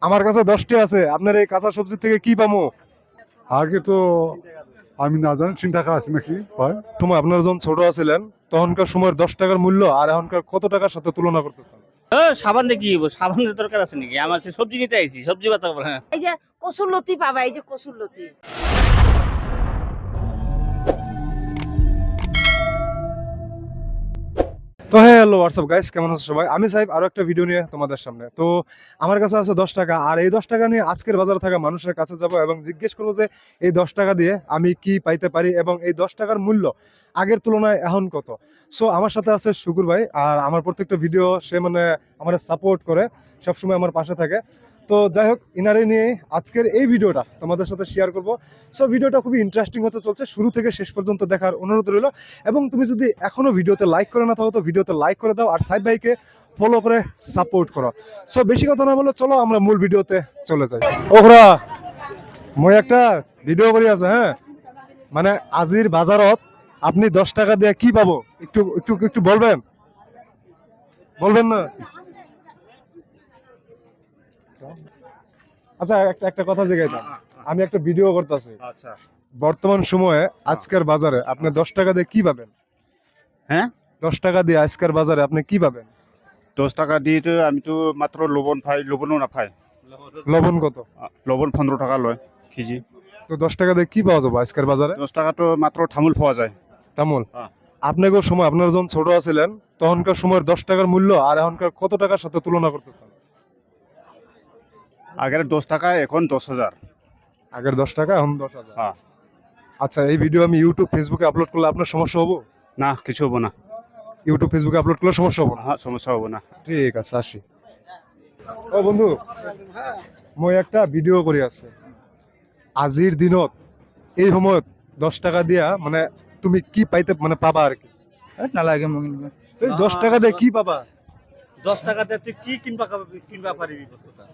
আমার কাছে 10টি আছে, আপনার এই কাঁচা সবজি থেকে কি পামো? আগে তো আমি না জানি 3 টাকা আছে নাকি ভাই। সময় আপনারা যখন ছোট আছিলেন তখনকার সময়ের 10 টাকার মূল্য আর এখনকার কত টাকার সাথে তুলনা করতেছেন? সাবান দিয়ে কি হইব? সাবানের দরকার আছে নাকি? আমার সে সবজি নিতে আইছি, সবজি বাতা হ্যাঁ। এই যে কসুরলতি পাবা, এই যে কসুরলতি। তো হ্যালো হোয়াটসঅ্যাপ গাইস, কেমন আছো সবাই? আমি সাহেব আরো একটা ভিডিও নিয়ে তোমাদের সামনে। তো আমার কাছে আছে 10 টাকা, আর এই 10 টাকা নিয়ে আজকের বাজারে থাকা মানুষের কাছে যাব এবং জিজ্ঞেস করবো যে এই 10 টাকা দিয়ে আমি কি পাইতে পারি এবং এই 10 টাকার মূল্য আগের তুলনায় এখন কত। সো আমার সাথে আছে শুকুর ভাই, আর আমার প্রত্যেকটা ভিডিও সে মানে আমার সাপোর্ট করে, সবসময় আমার পাশে থাকে। তো যাই হোক, ইনারে নিয়ে আজকের এই ভিডিওটা তোমাদের সাথে শেয়ার করব। সো ভিডিওটা খুবই ইন্টারেস্টিং হতে চলছে, শুরু থেকে শেষ পর্যন্ত দেখার অনুরোধ রইল। এবং তুমি যদি এখনো ভিডিওতে লাইক করে না থাকো তো ভিডিওতে লাইক করে দাও, আর সাইব ভাইকে ফলো করে সাপোর্ট করো। সো বেশি কথা না বলে চলো আমরা মূল ভিডিওতে চলে যাই। ওহরা মই একটা ভিডিও করি আছে, হ্যাঁ, মানে আজির বাজারত আপনি 10 টাকা দিয়ে কি পাবো একটু একটু একটু বলবেন? বলবেন না? আচ্ছা, একটা একটা কথা জিজ্ঞাসা, আমি একটা ভিডিও করতেছি। আচ্ছা। বর্তমান সময়ে আজকের বাজারে আপনি 10 টাকা দিয়ে কি পাবেন? হ্যাঁ? 10 টাকা দিয়ে আজকের বাজারে আপনি কি পাবেন? 10 টাকা দিয়ে তো আমি তো মাত্র লবণ পাই, লবণও না পাই। লবণ কত? লবণ 15 টাকা লয় কেজি। তো 10 টাকা দিয়ে কি পাওয়া যাবে আজকের বাজারে? 10 টাকা তো মাত্র থামুল পাওয়া যায়। তামুল। হ্যাঁ। আপনাদের সময়, আপনারা যখন ছোট আছিলেন তখনকার সময়ের 10 টাকার মূল্য আর এখনকার কত টাকার সাথে তুলনা করতেছেন? আগের 10 টাকা এখন 10,000। আগের 10 টাকা এখন 10,000। হ্যাঁ। আচ্ছা, এই ভিডিও আমি ইউটিউব ফেসবুকে আপলোড করলে আপনার সমস্যা হবো? না, কিছু হবো না। ইউটিউব ফেসবুকে আপলোড করলে সমস্যা হবো না? হ্যাঁ, সমস্যা হবো না। ঠিক আছে, আসি। ও বন্ধু, মই একটা ভিডিও করি আছে। আজির দিনত এই সময়ত 10 টাকা দিয়া মানে তুমি কি পাইতে মানে পাবা আর কি? নালাগে মোক এই 10 টাকা দিয়ে কি পাবা? 10 টাকাতে তুই কি কিনবা পারিবি বস্তুটা?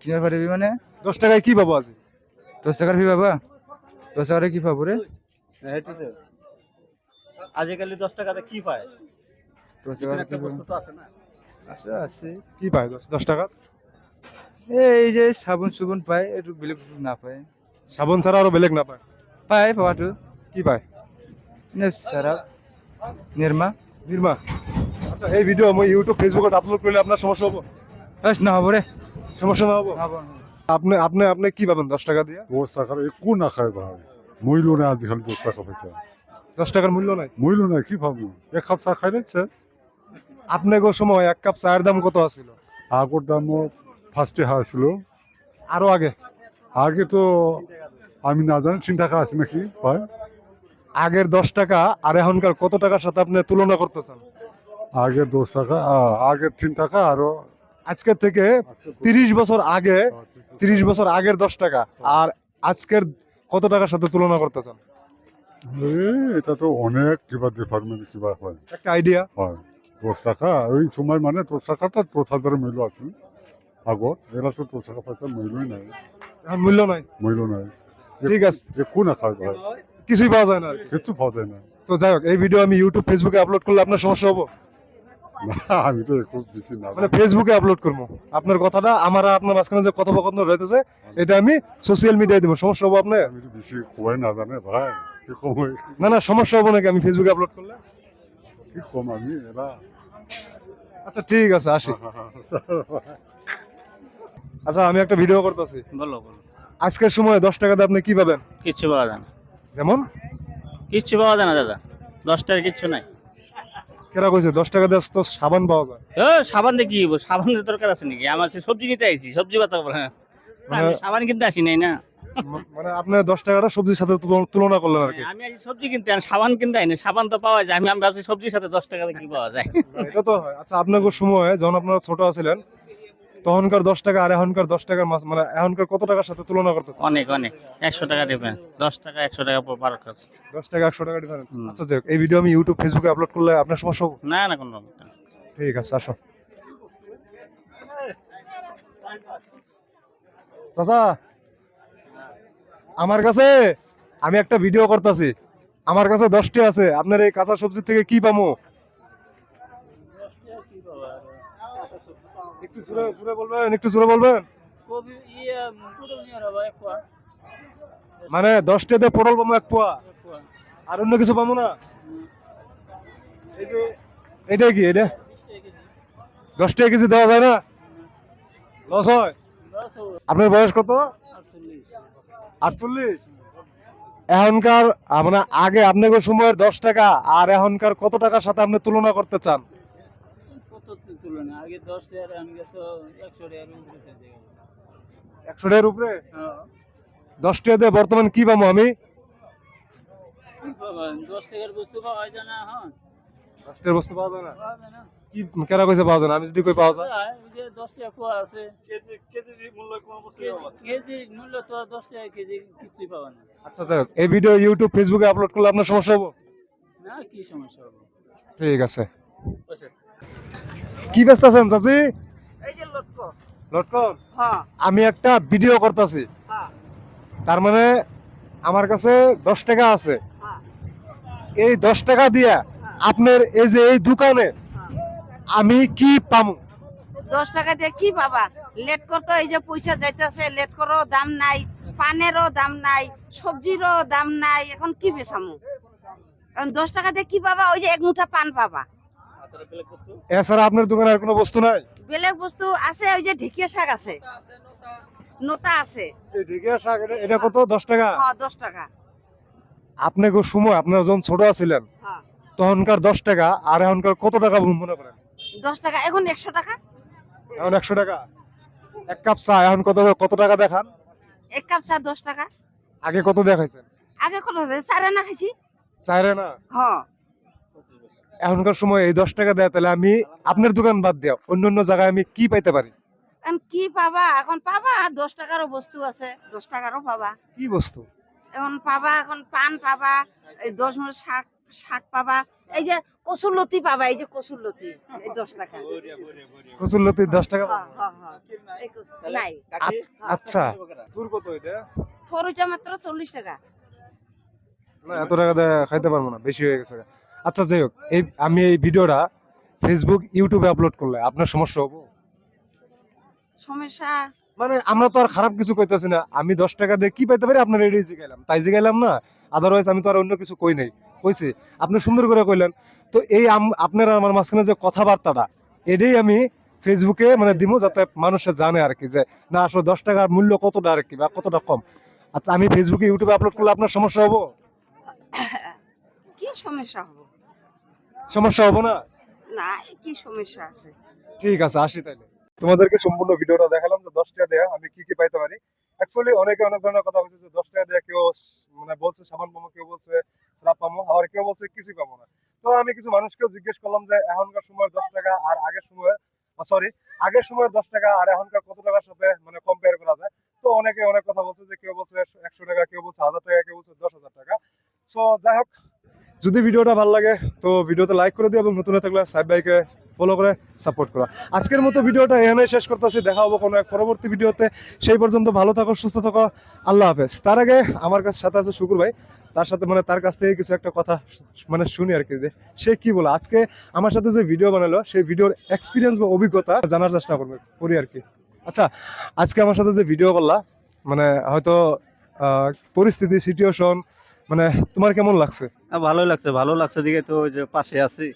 কিনতে পারবি মানে 10 টাকায় কি পাবো আজি? 10 টাকার ফি বাবা 10 টাকার কি পাবো রে আজিকালি 10 টাকাতে কি পায়? 10 টাকার একটা কি বস্তু তো আছে না? আছে আছে কি পায় 10 টাকা? এই যে সাবুন সুবুন পায় একটু বেলেগ না পায় সাবান ছাড়া আরো বেলেগ না পায়? পায় পাওয়াটো কি পায়? সারা নির্মা নির্মা। আচ্ছা, এই ভিডিও আমি ইউটিউব ফেসবুকে আপলোড করলে আপনার সমস্যা হবো? না হবো রে সমস্যা না হবো? হবো আপনি আপনি আপনি কি পাবেন 10 টাকা দিয়ে? 10 টাকার একটু না খায় ভাই, মূল্য নেই আজকাল 10 টাকা পয়সা। 10 টাকার মূল্য নাই? মূল্য নাই, কি পাবো? এক কাপ চা খাইলে শেষ। আপনাকে সময় এক কাপ চায়ের দাম কত আছিল? আগের দামও ফার্স্টে আসছিল। আরো আগে? আগে তো আমি না জানি 3 টাকা আছে নাকি ভাই। আগের 10 টাকা আর এখনকার কত টাকার সাথে আপনি তুলনা করতেছেন? আগে 10 টাকা, আগের 3 টাকা আরো আজকের থেকে 30 বছর আগে, 30 বছর আগের 10 টাকা আর আজকের কত টাকার সাথে তুলনা করতেছেন? এটা তো অনেক কিবা ডিপার্টমেন্ট কিবা হয়। একটা আইডিয়া। হয় 10 টাকা ওই সময় মানে 10 টাকা তো 10,000 মূল্য আছে আগত। এরা তো 10 টাকা পয়সা মূল্যই নাই, এখন মূল্য নাই। মূল্য নাই। ঠিক আছে, একটু না খায় ভাই, কিছুই পাওয়া যায় না আর কি। কিছু পাওয়া যায় না। তো যাই হোক, এই ভিডিও আমি ইউটিউব ফেসবুকে আপলোড করলে আপনার সমস্যা হবো? না, আমি তো একটু বেশি না মানে ফেসবুকে আপলোড করবো আপনার কথাটা, আমার আর আপনার মাঝখানে যে কথোপকথন রয়েছে এটা আমি সোশ্যাল মিডিয়ায় দিব, সমস্যা হবো আপনার? আমি তো বেশি খোয়াই না জানে ভাই, কি কম না না, সমস্যা হবো নাকি আমি ফেসবুকে আপলোড করলে? কি কম আমি এরা। আচ্ছা ঠিক আছে, আসি। আচ্ছা, আমি একটা ভিডিও করতেছি। বলো বলো। আজকের সময় 10 টাকা দিয়ে আপনি কি পাবেন? কিচ্ছু পাওয়া যায় না। যেমন কিচ্ছু পাওয়া যায় না দাদা। 10 টাকার কিচ্ছু নাই। কেরা কইছে 10 টাকা দিয়ে তো সাবান পাওয়া যায়? সাবান দিয়ে কি হইব? সাবানের দরকার আছে নাকি? আমার সে সবজি নিতে আইছি, সবজি বাতা হ্যাঁ। আমি সাবান কিনতে আসি নাই না। মানে আপনি 10 টাকাটা সবজির সাথে তুলনা করলেন আর কি? আমি আজ সবজি কিনতে আর সাবান কিনতে আইনি। সাবান তো পাওয়া যায়। আমি ভাবছি সবজির সাথে 10 টাকাতে কি পাওয়া যায়? এটা তো হয়। আচ্ছা, আপনাদের সময় যখন আপনারা ছোট আছিলেন তখনকার 10 টাকা আর এখনকার 10 টাকার মানে এখনকার কত টাকার সাথে তুলনা করতেছেন? অনেক অনেক 100 টাকা ডিফারেন্স। 10 টাকা 100 টাকা পার কাজ। 10 টাকা 100 টাকা ডিফারেন্স। হুম। আচ্ছা যাক, এই ভিডিও আমি ইউটিউব ফেসবুকে আপলোড করলে আপনার সমস্যা হবে? না না কোনো রকম না। ঠিক আছে, আসো। চাচা, আমার কাছে আমি একটা ভিডিও করতেছি, আমার কাছে 10টি আছে, আপনার এই কাঁচা সবজি থেকে কি পামো? একটু জোরে জোরে বলবেন, একটু জোরে বলবেন। কবি ইয়ে পুরো নিয়ে হবে এক পোয়া মানে 10 টাকা দিয়ে পটল পাবো 1 পোয়া, এক পোয়া আর অন্য কিছু পাবো না? এই যে এটা কি, এটা 10 টাকা কেজি দেওয়া যায় না? লস হয়? আপনার বয়স কত? 48। এখনকার মানে আগে আপনাদের সময়ের 10 টাকা আর এখনকার কত টাকার সাথে আপনি তুলনা করতে চান? কত তুলনা আগে 10 টাকা আনগে তো 100 টাকার উপরে চলে গেল 100 টাকার উপরে? হ্যাঁ 10 টাকা দিয়ে বর্তমান কি পাবো আমি? কি বাবা 10 টাকার বস্তু পাওয়া যায় না এখন 10 টাকার বস্তু পাওয়া যায় না? পাওয়া যায় না কি কেরা কইছে পাওয়া যায় না? আমি যদি কই পাওয়া যায়? ওই যে 10 টাকা পোয়া আছে কেজির মূল্য কোন বস্তু কেজির মূল্য তো 10 টাকা কেজি কিছুই পাওয়া না আচ্ছা যাই হোক, এই ভিডিও ইউটিউব ফেসবুকে আপলোড করলে আপনার সমস্যা হবে? না কি সমস্যা হবে ঠিক আছে। কি ব্যস্ত আছেন চাচি? এই যে লটকো। লটকন, হ্যাঁ আমি একটা ভিডিও করতেছি, হ্যাঁ তার মানে আমার কাছে 10 টাকা আছে। হ্যাঁ এই 10 টাকা দিয়া আপনার এই যে এই দোকানে আমি কি পামু? 10 টাকা দিয়ে কি বাবা? লেট করতো এই যে পয়সা যাইতেছে, লেট করো দাম নাই, পানেরও দাম নাই, সবজিরও দাম নাই, এখন কি বেচামু? এখন 10 টাকা দিয়ে কি পাবা? ওই যে এক মুঠা পান পাবা। এছাড়া আপনার দোকানে আর কোনো বস্তু নাই? বেলেগ বস্তু আছে, ওই যে ঢেকিয়া শাক আছে, নোতা আছে। এই ঢেকিয়া শাক, এটা কত? 10 টাকা? হ্যাঁ 10 টাকা। আপনাকে সময় আপনারা যখন ছোট ছিলেন হ্যাঁ তখনকার 10 টাকা আর এখনকার কত টাকা মনে করেন? 10 টাকা, এখন 100 টাকা। এখন 100 টাকা। এক কাপ চা এখন কত কত টাকা দেখান? এক কাপ চা 10 টাকা। আগে কত দেখাইছেন? আগে কত আছে? চারে না খাইছি। চাইরে না? হ্যাঁ এখনকার সময় এই 10 টাকা দেয়, তাহলে আমি আপনার দোকান বাদ দিয়া অন্য অন্য জায়গায় আমি কি পাইতে পারি? এখন কি পাবা? এখন পাবা 10 টাকারও বস্তু আছে, 10 টাকারও পাবা। কি বস্তু? এখন পাবা, এখন পান পাবা, এই 10 মুঠ শাক শাক পাবা, এই যে কচুর লতি পাবা, এই যে কচুর লতি এই 10 টাকা। কচুর লতি 10 টাকা হ্যাঁ পাবো? হ্যাঁ হ্যাঁ এই কচুর নাই। আচ্ছা, তোর কত এটা? থরুটা মাত্র 40 টাকা। না এত টাকা দিয়ে খাইতে পারবো না, বেশি হয়ে গেছে। আচ্ছা যাই হোক, এই আমি এই ভিডিওটা ফেসবুক ইউটিউবে আপলোড করলে আপনার সমস্যা হবো? সমস্যা মানে আমরা তো আর খারাপ কিছু কইতাছি না, আমি 10 টাকা দিয়ে কি পাইতে পারি আপনার এটাই জিগাইলাম, তাই জিগাইলাম না। আদারওয়াইজ আমি তো আর অন্য কিছু কই নাই, কইছি আপনি সুন্দর করে কইলেন। তো এই আপনার আর আমার মাঝখানে যে কথাবার্তাটা, এটাই আমি ফেসবুকে মানে দিমু, যাতে মানুষে জানে আর কি যে না আসলে 10 টাকার মূল্য কতটা আর কি, বা কতটা কম। আচ্ছা আমি ফেসবুকে ইউটিউবে আপলোড করলে আপনার সমস্যা হবো? কি সমস্যা হবে? সমস্যা হবো না? না কি সমস্যা আছে? ঠিক আছে, আসি তাইলে। তোমাদেরকে সম্পূর্ণ ভিডিওটা দেখালাম যে 10 টাকা দেয়া আমি কি কি পাইতে পারি। অ্যাকচুয়ালি অনেকে অনেক ধরনের কথা বলছে যে 10 টাকা দেয়া কেউ মানে বলছে সাবান পাবো, কেউ বলছে স্রাব পাবো, আবার কেউ বলছে কিছুই পাবো না। তো আমি কিছু মানুষকেও জিজ্ঞেস করলাম যে এখনকার সময়ের 10 টাকা আর আগের সময়ের আগের সময়ের 10 টাকা আর এখনকার কত টাকার সাথে মানে কম্পেয়ার করা যায়। তো অনেকে অনেক কথা বলছে, যে কেউ বলছে 100 টাকা, কেউ বলছে 1000 টাকা, কেউ বলছে 10,000 টাকা। সো যাই হোক, যদি ভিডিওটা ভালো লাগে তো ভিডিওতে লাইক করে দিও এবং নতুন হয়ে থাকলে সাইব ভাইকে ফলো করে সাপোর্ট করো। আজকের মতো ভিডিওটা এখানেই শেষ করতেছি, দেখা হবো কোনো এক পরবর্তী ভিডিওতে। সেই পর্যন্ত ভালো থাকো, সুস্থ থাকো, আল্লাহ হাফেজ। তার আগে আমার কাছে সাথে আছে শুকুর ভাই, তার সাথে মানে তার কাছ থেকে কিছু একটা কথা মানে শুনি আর কি, যে সে কি বলে আজকে আমার সাথে যে ভিডিও বানালো সেই ভিডিওর এক্সপিরিয়েন্স বা অভিজ্ঞতা জানার চেষ্টা করি আর কি। আচ্ছা, আজকে আমার সাথে যে ভিডিও করলা, মানে হয়তো পরিস্থিতি সিচুয়েশন মানে তোমার কেমন লাগছে? ভালোই লাগছে, ভালো লাগছে দিকে তো ওই যে পাশে আছি,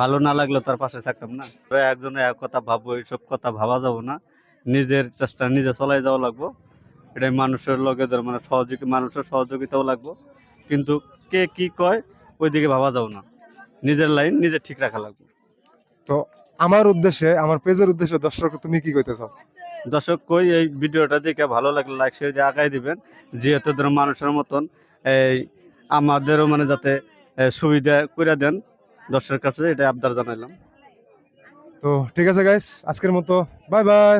ভালো না লাগলে তার পাশে থাকতাম না। একজনে এক কথা ভাববো, এইসব কথা ভাবা যাবো না, নিজের চেষ্টা নিজে চলাই যাওয়া লাগবো। এটাই মানুষের লগে মানে মানুষের সহযোগিতাও লাগবো, কিন্তু কে কি কয় ওই দিকে ভাবা যাবো না, নিজের লাইন নিজে ঠিক রাখা লাগবে। তো আমার উদ্দেশ্যে, আমার পেজের উদ্দেশ্যে দর্শক তুমি কি কইতে চাও? দর্শক কই এই ভিডিওটা দেখে ভালো লাগলে লাইক শেয়ার দিয়ে আগায় দিবেন, যেহেতু ধরো মানুষের মতন এই আমাদেরও মানে যাতে সুবিধা করে দেন দর্শকের কাছে, এটা আবদার জানাইলাম। তো ঠিক আছে গাইস, আজকের মতো বাই বাই।